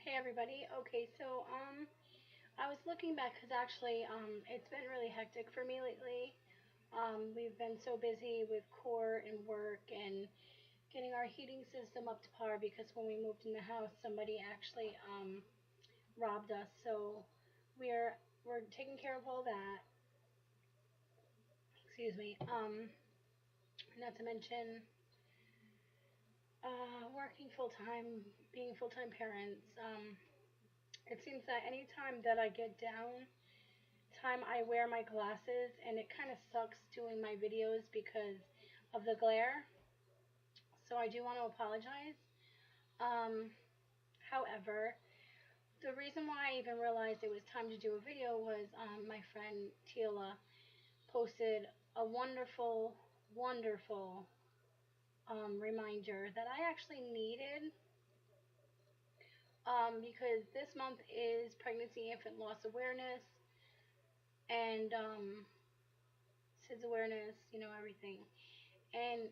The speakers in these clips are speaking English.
Hey everybody. Okay, so I was looking back because actually it's been really hectic for me lately. We've been so busy with court and work and getting our heating system up to par because when we moved in the house, somebody actually robbed us. So we're taking care of all that. Excuse me. Not to mention working full time, being full time parents. It seems that anytime that I get down time I wear my glasses and it kind of sucks doing my videos because of the glare. So I do want to apologize. Um, However, the reason why I even realized it was time to do a video was my friend Tila posted a wonderful, wonderful reminder that I actually needed because this month is Pregnancy Infant Loss Awareness and SIDS awareness, everything. And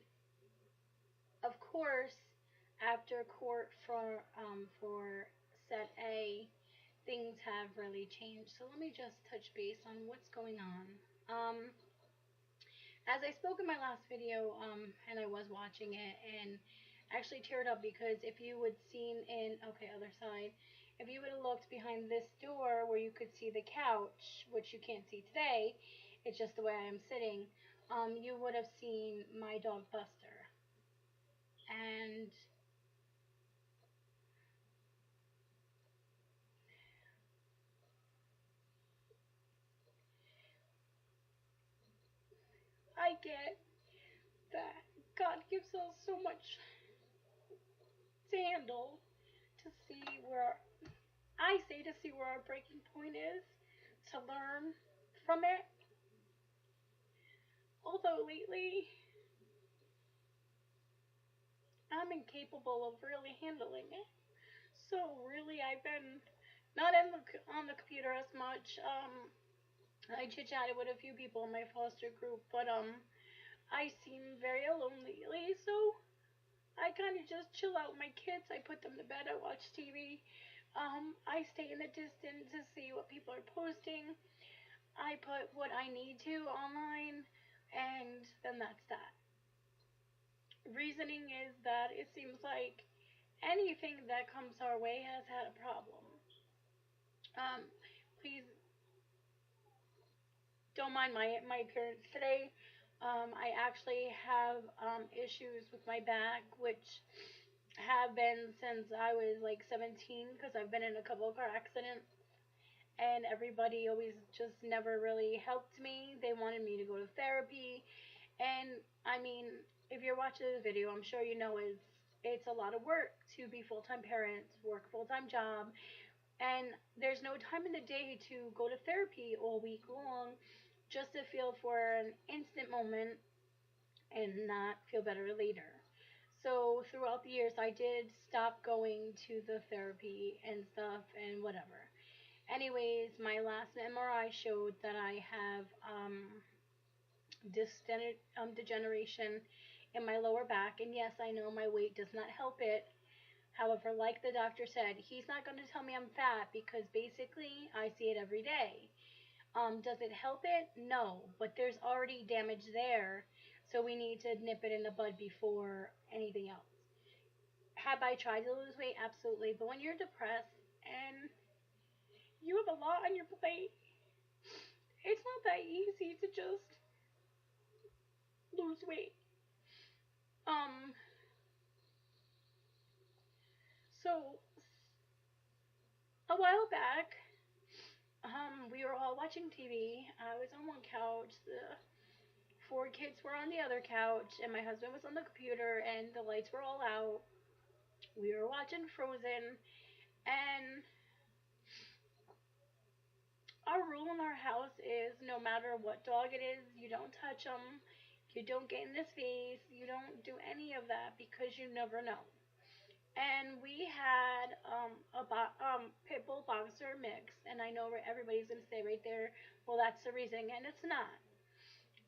of course, after court for set A, things have really changed. So let me just touch base on what's going on. As I spoke in my last video, and I was watching it, and actually teared up because if you would seen in other side, if you would have looked behind this door where you could see the couch, which you can't see today, it's just the way I am sitting. You would have seen my dog Buster, and I get that God gives us so much to handle to see where I say to see where our breaking point is, to learn from it. Although lately I'm incapable of really handling it. So really I've been not on the computer as much. I chit chatted with a few people in my foster group, but I seem very alone lately, so I kind of just chill out with my kids. I put them to bed. I watch TV. I stay in the distance to see what people are posting. I put what I need to online, and then that's that. Reasoning is that it seems like anything that comes our way has had a problem. Um, Please don't mind my appearance today. I actually have issues with my back, which have been since I was like 17 because I've been in a couple of car accidents and everybody always just never really helped me. They wanted me to go to therapy, and I mean, if you're watching this video, I'm sure you know it's a lot of work to be full-time parents, work a full-time job, and there's no time in the day to go to therapy all week long just to feel for an instant moment and not feel better later. So throughout the years, I did stop going to the therapy and stuff and whatever. Anyways, my last MRI showed that I have degeneration in my lower back, and yes, I know my weight does not help it. However, like the doctor said, he's not going to tell me I'm fat because basically I see it every day. Does it help it? No, but there's already damage there, so we need to nip it in the bud before anything else. Have I tried to lose weight? Absolutely, but when you're depressed and you have a lot on your plate, it's not that easy to just lose weight. Um, so a while back, we were all watching TV. I was on one couch, the four kids were on the other couch, and my husband was on the computer, and the lights were all out. We were watching Frozen, and our rule in our house is no matter what dog it is, you don't touch them, you don't get in his face, you don't do any of that because you never know. And we had pit bull boxer mix, and I know everybody's gonna say right there, well, that's the reason, and it's not.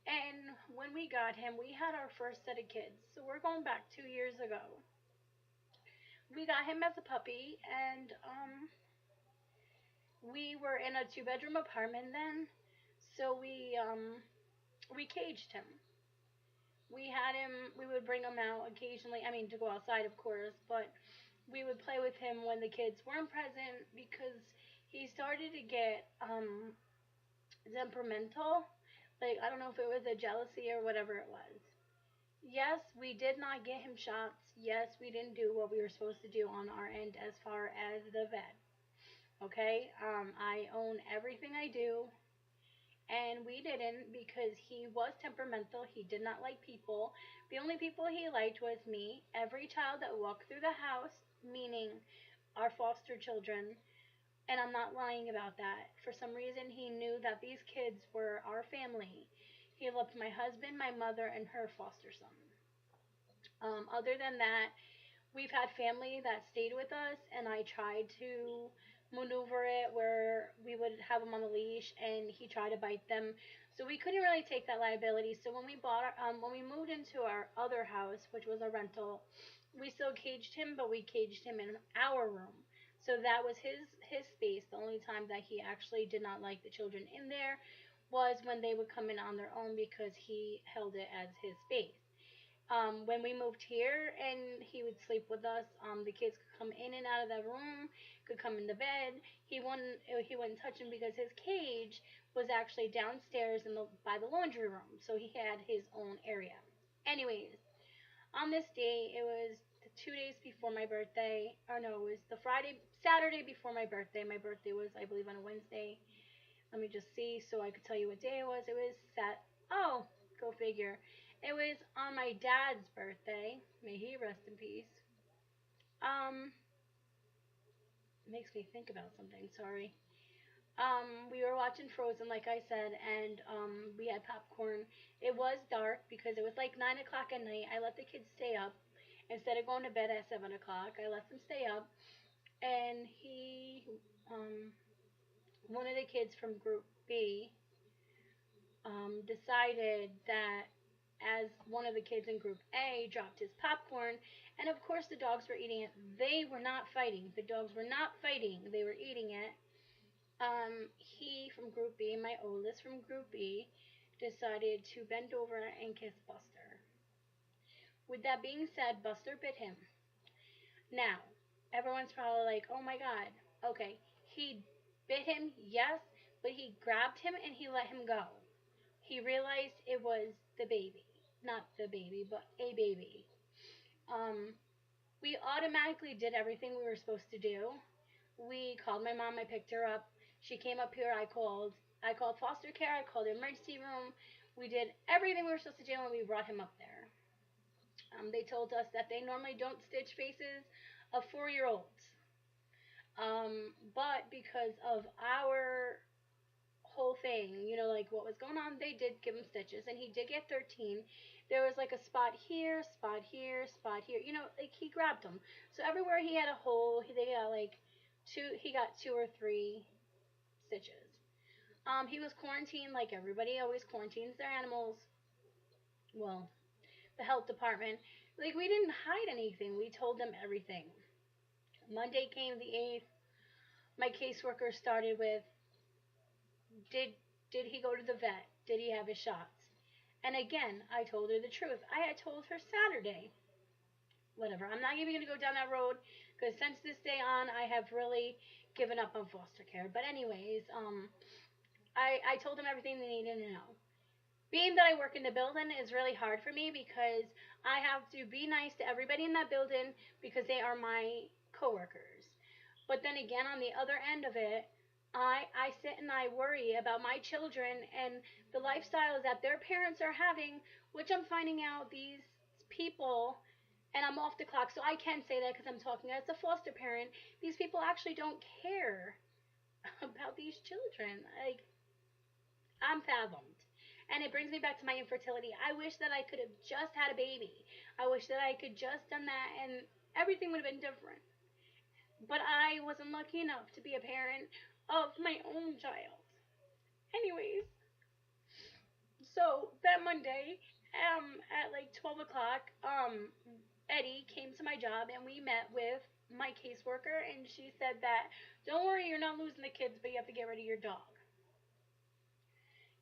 And when we got him, we had our first set of kids, so we're going back 2 years ago. we got him as a puppy, and we were in a two-bedroom apartment then, so we caged him. We had him. We would bring him out occasionally. I mean, to go outside, of course, but we would play with him when the kids weren't present because he started to get temperamental. Like, I don't know if it was a jealousy or whatever it was. Yes, we did not get him shots. Yes, we didn't do what we were supposed to do on our end as far as the vet. Okay? I own everything I do, and we didn't because he was temperamental. He did not like people. The only people he liked was me. Every child that walked through the house, meaning our foster children, and I'm not lying about that. For some reason, he knew that these kids were our family. He loved my husband, my mother, and her foster son. Other than that, we've had family that stayed with us, and I tried to maneuver it where we would have him on the leash, and he tried to bite them. So we couldn't really take that liability. So when we moved into our other house, which was a rental, we still caged him, but we caged him in our room. So that was his space. The only time that he actually did not like the children in there was when they would come in on their own because he held it as his space. When we moved here and he would sleep with us, the kids could come in and out of the room, could come in the bed. He wouldn't touch him because his cage was actually downstairs by the laundry room, so he had his own area. Anyways, on this day, it was the 2 days before my birthday, or no, it was the Saturday before my birthday. My birthday was, I believe, on a Wednesday. Let me just see so I could tell you what day it was. It was Oh, go figure. It was on my dad's birthday. May he rest in peace. Um, Makes me think about something. Sorry. We were watching Frozen, like I said, and we had popcorn. It was dark because it was like 9 o'clock at night. I let the kids stay up instead of going to bed at 7 o'clock. I let them stay up, and one of the kids from Group B, decided that as one of the kids in Group A dropped his popcorn, and of course the dogs were eating it. They were not fighting. The dogs were not fighting. They were eating it. He from Group B, my oldest from Group B, decided to bend over and kiss Buster. With that being said, Buster bit him. Now, everyone's probably like, oh my god, okay, he bit him, yes, but he grabbed him and he let him go. He realized it was the baby. Not the baby, but a baby. Um, we automatically did everything we were supposed to do. We called my mom, I picked her up. She came up here, I called foster care, I called the emergency room. We did everything we were supposed to do and we brought him up there. They told us that they normally don't stitch faces of 4-year olds. But because of our whole thing, like what was going on, they did give him stitches, and he did get 13. There was like a spot here, spot here, spot here. Like he grabbed them. So everywhere he had a hole, they got like two. He got 2 or 3 stitches. He was quarantined like everybody always quarantines their animals. Well, the health department. Like we didn't hide anything. We told them everything. Monday came the 8th. My caseworker started with, did did he go to the vet? Did he have his shots? And again, I told her the truth. I had told her Saturday. Whatever. I'm not even going to go down that road because since this day on, I have really given up on foster care. But anyways, I told them everything they needed to know. Being that I work in the building is really hard for me because I have to be nice to everybody in that building because they are my coworkers. But then again, on the other end of it, I sit and I worry about my children and the lifestyles that their parents are having, which I'm finding out these people, and I'm off the clock, so I can say that because I'm talking as a foster parent. These people actually don't care about these children. Like, I'm fathomed. And it brings me back to my infertility. I wish that I could have just had a baby. I wish that I could just done that and everything would have been different. But I wasn't lucky enough to be a parent of my own child. Anyways, so that Monday, at like 12 o'clock, Eddie came to my job and we met with my caseworker, and she said that, don't worry, you're not losing the kids, but you have to get rid of your dog.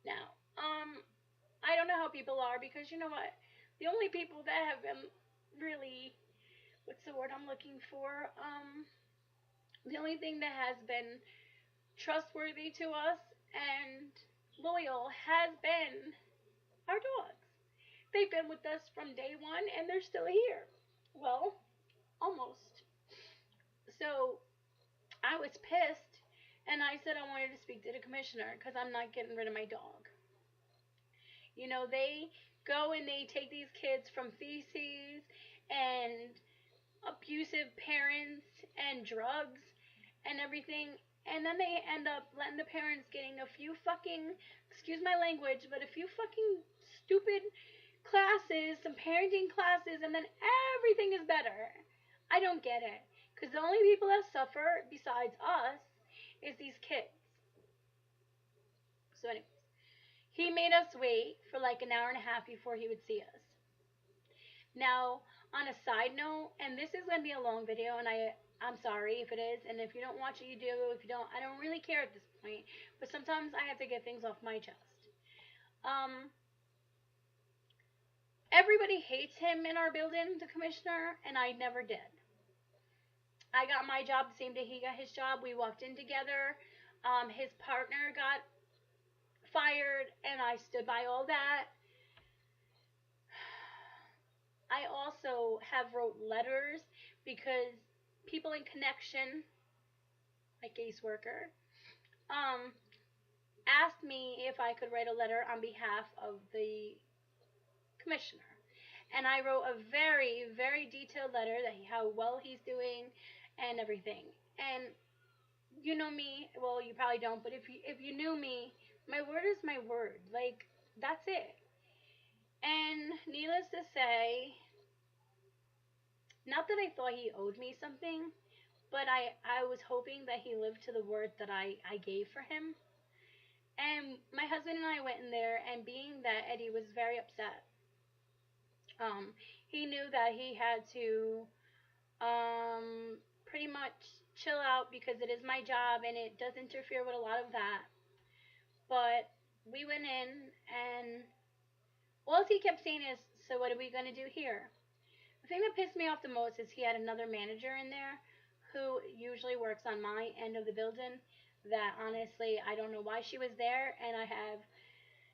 Now, I don't know how people are, because you know what? The only people that have been really, what's the word I'm looking for? The only thing that has been trustworthy to us and loyal has been our dogs. They've been with us from day one, and they're still here. Well, almost. So I was pissed, and I said I wanted to speak to the commissioner because I'm not getting rid of my dog. You know, they go and they take these kids from feces and abusive parents and drugs and everything, and then they end up letting the parents getting a few fucking, excuse my language, but a few fucking stupid classes, some parenting classes, and then everything is better. I don't get it. Because the only people that suffer besides us is these kids. So, anyways, he made us wait for like an hour and a half before he would see us. Now, on a side note, and this is going to be a long video, and I'm sorry if it is, and if you don't watch it, you do. If you don't, I don't really care at this point, but sometimes I have to get things off my chest. Everybody hates him in our building, the commissioner, and I never did. I got my job the same day he got his job. We walked in together. His partner got fired, and I stood by all that. I also have wrote letters because people in connection, like caseworker, asked me if I could write a letter on behalf of the commissioner. And I wrote a very, very detailed letter that how well he's doing and everything. And you know me, well, you probably don't, but if you knew me, my word is my word. Like, that's it. And needless to say, not that I thought he owed me something, but I was hoping that he lived to the word that I gave for him. And my husband and I went in there, and being that Eddie was very upset, he knew that he had to pretty much chill out because it is my job and it does interfere with a lot of that. But we went in, and all he kept saying is, so what are we going to do here? The thing that pissed me off the most is he had another manager in there who usually works on my end of the building that honestly I don't know why she was there, and I have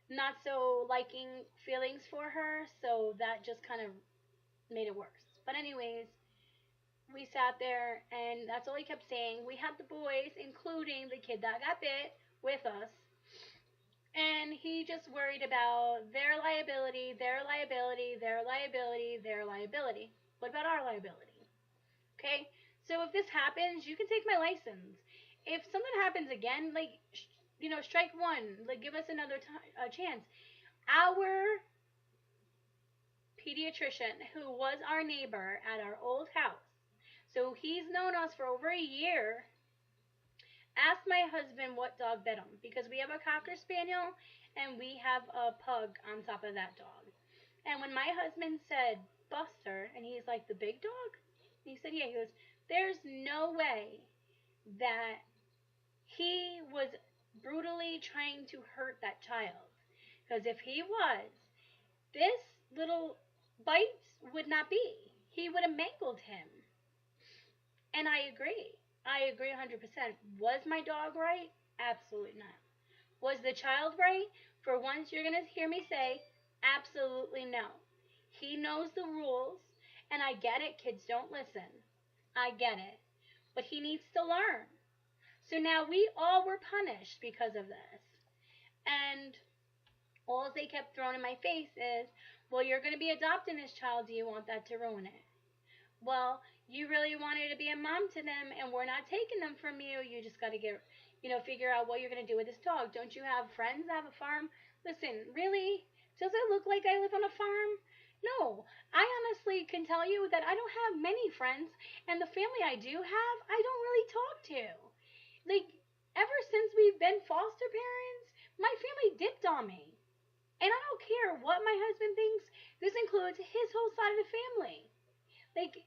not so liking feelings for her, so that just kind of made it worse. But anyways, we sat there, and that's all he kept saying. We had the boys, including the kid that got bit, with us, and he just worried about their liability, their liability, their liability, their liability. What about our liability? Okay? So if this happens, you can take my license. If something happens again, like, strike one. Like, give us another chance. Our pediatrician, who was our neighbor at our old house, so he's known us for over a year, asked my husband what dog bit him, because we have a Cocker Spaniel and we have a pug on top of that dog. And when my husband said Buster, and he's like, the big dog? And he said, yeah. He goes, there's no way that he was brutally trying to hurt that child. Because if he was, this little bites would not be. He would have mangled him. And I agree. I agree 100%. Was my dog right? Absolutely not. Was the child right? For once, you're going to hear me say, absolutely no. He knows the rules, and I get it. Kids don't listen. I get it. But he needs to learn. So now we all were punished because of this. And all they kept throwing in my face is, well, you're going to be adopting this child. Do you want that to ruin it? Well, you really wanted to be a mom to them, and we're not taking them from you. You just got to figure out what you're going to do with this dog. Don't you have friends that have a farm? Listen, really? Does it look like I live on a farm? No. I honestly can tell you that I don't have many friends, and the family I do have, I don't really talk to. Like, ever since we've been foster parents, my family dipped on me. And I don't care what my husband thinks. This includes his whole side of the family. Like,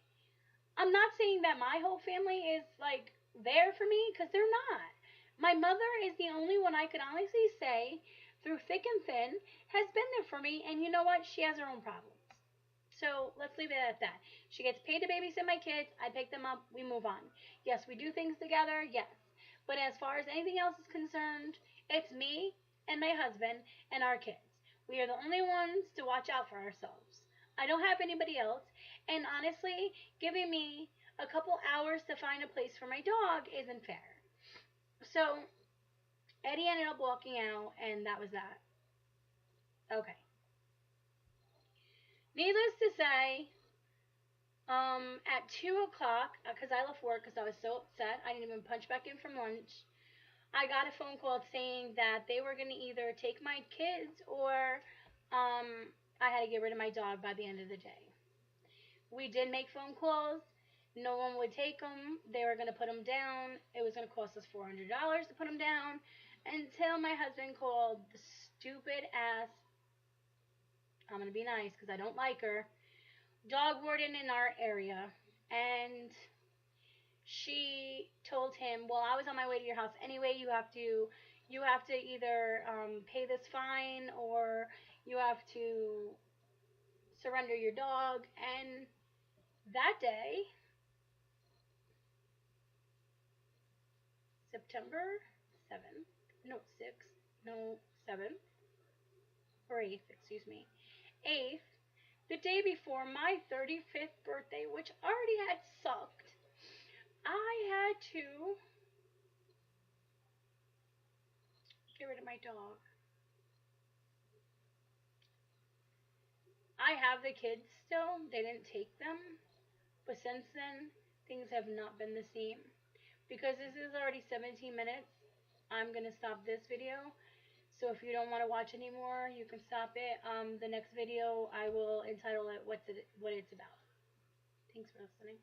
I'm not saying that my whole family is like there for me, because they're not. My mother is the only one I could honestly say, through thick and thin, has been there for me. And you know what? She has her own problems. So let's leave it at that. She gets paid to babysit my kids. I pick them up. We move on. Yes, we do things together. Yes. But as far as anything else is concerned, it's me and my husband and our kids. We are the only ones to watch out for ourselves. I don't have anybody else. And honestly, giving me a couple hours to find a place for my dog isn't fair. So Eddie ended up walking out, and that was that. Okay. Needless to say, at 2 o'clock, because I left work because I was so upset, I didn't even punch back in from lunch. I got a phone call saying that they were gonna either take my kids or, I had to get rid of my dog by the end of the day. We did make phone calls. No one would take them. They were gonna put them down. It was gonna cost us $400 to put them down. Until my husband called the stupid ass. I'm gonna be nice because I don't like her. Dog warden in our area, and she told him, "Well, I was on my way to your house anyway. You have to either pay this fine or you have to surrender your dog." And that day, September 7th, no 6th, no 7th or 8th, excuse me, 8th, the day before my 35th birthday, which already had sucked, I had to get rid of my dog. I have the kids still. They didn't take them. But since then, things have not been the same. Because this is already 17 minutes, I'm going to stop this video. So if you don't want to watch anymore, you can stop it. The next video, I will entitle it what it's about. Thanks for listening.